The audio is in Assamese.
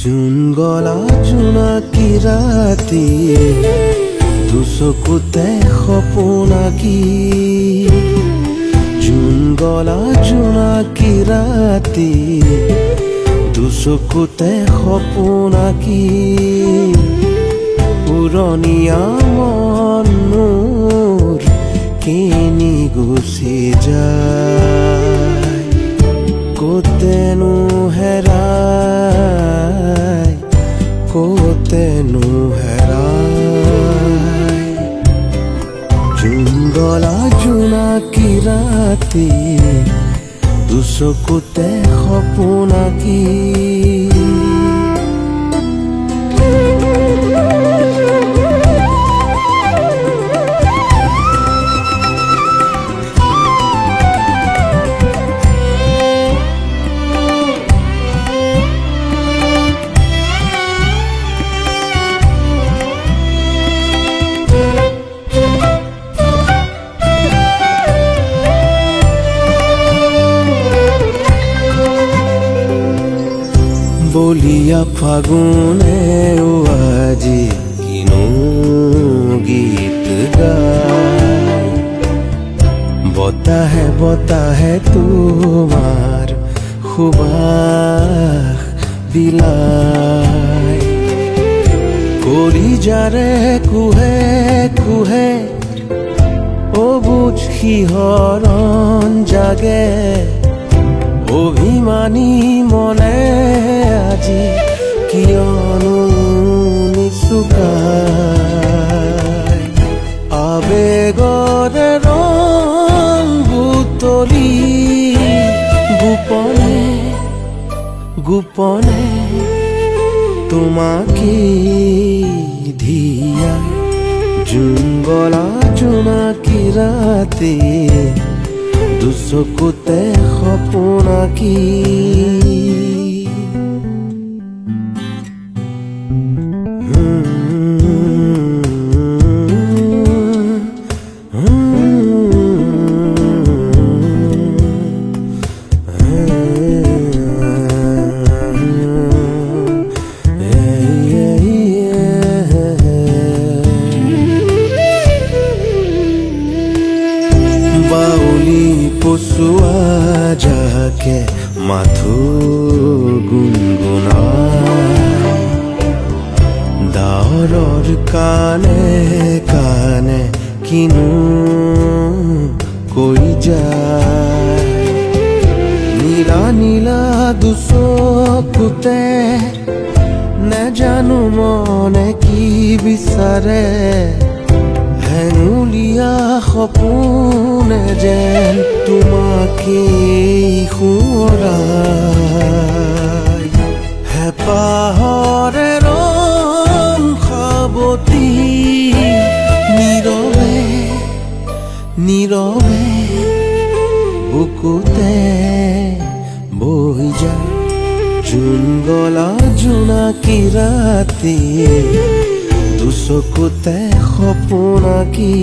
জুন গলা জোনাকী ৰাতি দুচকুতে সপোনাকী জুন গলা জোনাকী ৰাতি দুচকুতে সপোনাকী পুৰণীয়া মন মোৰ কিনি গুচি যায় ক'তেনো হেৰাই ক'তেনো হেৰাই জুন গলা জোনাকী ৰাতি দুচকুতে সপোনাকী বলিয়া ফাগুনে আজি কিনো গীত গায় বতাহে বতাহে তোমাৰ সুবাস বিলায় কলিজাৰে কুহে কুহে অবুজ শিহৰণ জাগে অভিমানী মনে আজি কিয়নো নিচুকাই আবেগৰে ৰং বুটলি গোপনে গোপনে তোমাকে ধিয়া জুন গলা জোনাকী ৰাতি দুচকুতে সপোনাকী পচুৱা যাকে মাথো গুণগুণাই ডাৱৰৰ কাণে কাণে কিনো কৈ যায় নীলা নীলা দুচকুতে নেজানো মনে কি বিচাৰে হেঙুলীয়া সপোনে যেন তোমাকে সোঁৱৰাই হেঁপাহৰে ৰং সাৱটি নীৰৱে নীৰৱে বুকুতে বৈ যায় জুন গলা জোনাকী ৰাতি দুচকুতে সপোনাকী